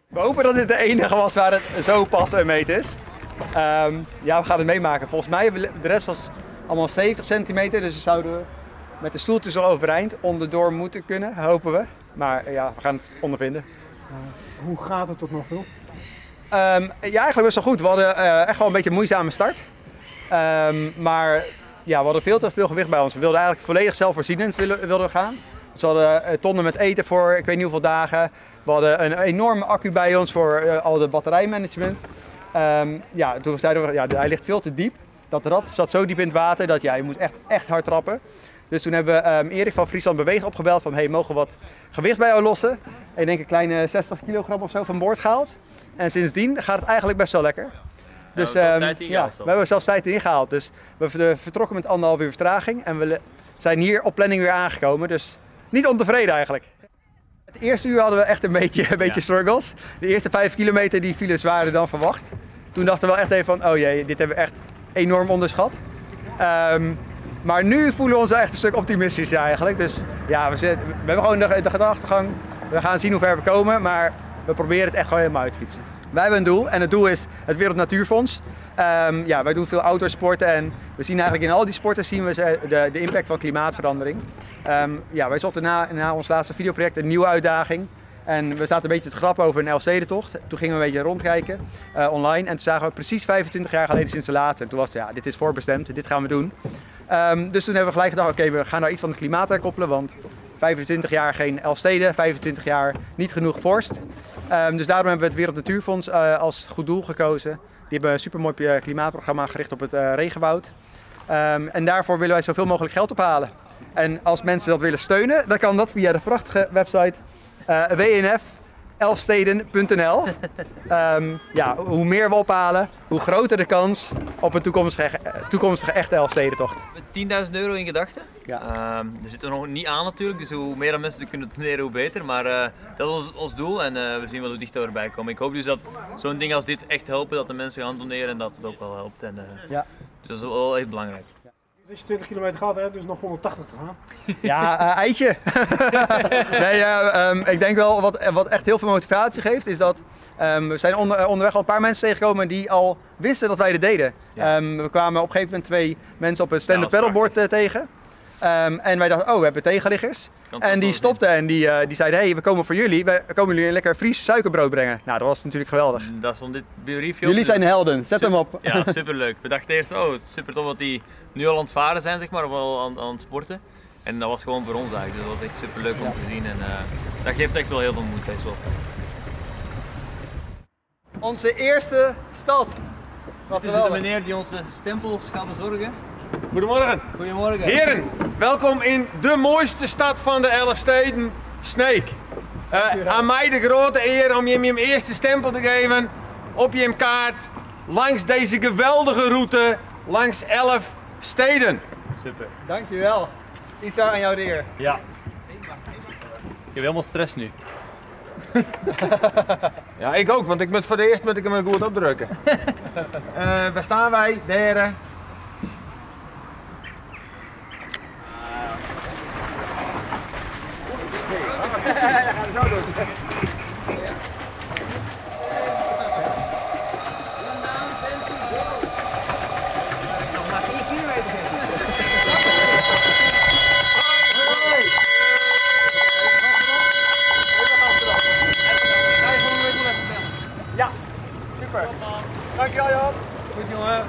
We hopen dat dit de enige was waar het zo pas en meet is. Ja, we gaan het meemaken. Volgens mij, de rest was allemaal 70 centimeter, dus we zouden met de stoeltjes al overeind onderdoor moeten kunnen, hopen we. Maar ja, we gaan het ondervinden. Hoe gaat het tot nog toe? Ja, eigenlijk best wel goed. We hadden echt wel een beetje een moeizame start. Maar ja, we hadden veel te veel gewicht bij ons. We wilden eigenlijk volledig zelfvoorzienend wilden gaan. Dus we hadden tonnen met eten voor ik weet niet hoeveel dagen. We hadden een enorme accu bij ons voor al de batterijmanagement. Ja, toen zeiden we, ja, hij ligt veel te diep. Dat rad zat zo diep in het water dat ja, je moet echt hard trappen. Dus toen hebben we Erik van Friesland Bewegen opgebeld van hey, mogen we wat gewicht bij jou lossen? En ik denk een kleine 60 kilogram of zo van boord gehaald. En sindsdien gaat het eigenlijk best wel lekker. Dus ja, we hebben zelfs tijd ingehaald. Dus we vertrokken met 1,5 uur vertraging en we zijn hier op planning weer aangekomen. Dus niet ontevreden eigenlijk. Het eerste uur hadden we echt een beetje struggles. De eerste 5 kilometer die vielen zwaarder dan verwacht. Toen dachten we wel echt even van oh jee, dit hebben we echt enorm onderschat. Maar nu voelen we ons echt een stuk optimistischer eigenlijk. Dus ja, we hebben gewoon de gedachtegang. We gaan zien hoe ver we komen, maar we proberen het echt gewoon helemaal uit te fietsen. Wij hebben een doel en het doel is het Wereld Natuurfonds. Ja, wij doen veel outdoorsporten en we zien eigenlijk in al die sporten zien we de impact van klimaatverandering. Ja, wij zochten na ons laatste videoproject een nieuwe uitdaging. En we zaten een beetje te grappen over een Elfstedentocht. Toen gingen we een beetje rondkijken online en toen zagen we precies 25 jaar geleden sinds de laatste. En toen was het ja, dit is voorbestemd, dit gaan we doen. Dus toen hebben we gelijk gedacht, oké, we gaan daar iets van het klimaat aan koppelen, want 25 jaar geen Elfsteden, 25 jaar niet genoeg vorst. Dus daarom hebben we het Wereld Natuurfonds als goed doel gekozen. Die hebben een supermooi klimaatprogramma gericht op het regenwoud. En daarvoor willen wij zoveel mogelijk geld ophalen. En als mensen dat willen steunen, dan kan dat via de prachtige website wnfelfsteden.nl. Ja, hoe meer we ophalen, hoe groter de kans op een toekomstige echte Elfstedentocht. 10.000 euro in gedachten. Ja. Er zitten we nog niet aan natuurlijk, dus hoe meer dan mensen kunnen doneren, hoe beter. Maar dat is ons doel en we zien wel hoe dichter we erbij komen. Ik hoop dus dat zo'n ding als dit echt helpen, dat de mensen gaan doneren en dat het ook wel helpt. En, ja. Dus dat is wel echt belangrijk. Als je 20 kilometer gaat, hè, dus nog 180 te gaan. Ja, eitje. Nee, ik denk wel wat echt heel veel motivatie geeft, is dat we zijn onderweg al een paar mensen tegengekomen die al wisten dat wij dit deden. Ja. We kwamen op een gegeven moment 2 mensen op een stand-up paddleboard tegen. En wij dachten, oh, we hebben tegenliggers. En die stopten en die zeiden, hey, we komen voor jullie. We komen jullie een lekker Fries suikerbrood brengen. Nou, dat was natuurlijk geweldig. Dat stond dit briefje op. Jullie zijn helden, zet hem op. Ja, superleuk. We dachten eerst, oh, super tof dat die nu al aan het varen zijn, zeg maar, of al aan het sporten. En dat was gewoon voor ons eigenlijk, dus dat was echt super leuk om te zien. En dat geeft echt wel heel veel moed, dat is wel fijn. Onze eerste stad. Dit is de meneer die ons de stempels gaat bezorgen. Goedemorgen. Goedemorgen. Heren, welkom in de mooiste stad van de Elfsteden, Sneek. Aan mij de grote eer om je mijn eerste stempel te geven op je kaart langs deze geweldige route langs 11 steden. Super. Dankjewel. Isa, aan jou de eer. Ja. Ik heb helemaal stress nu. Ja, ik ook, want voor de eerst moet ik hem goed opdrukken. Waar staan wij? Daar. Ja, zo doen. Nog maar 4 kilometer. Ja, super. Dankjewel Jan. Goed jongen.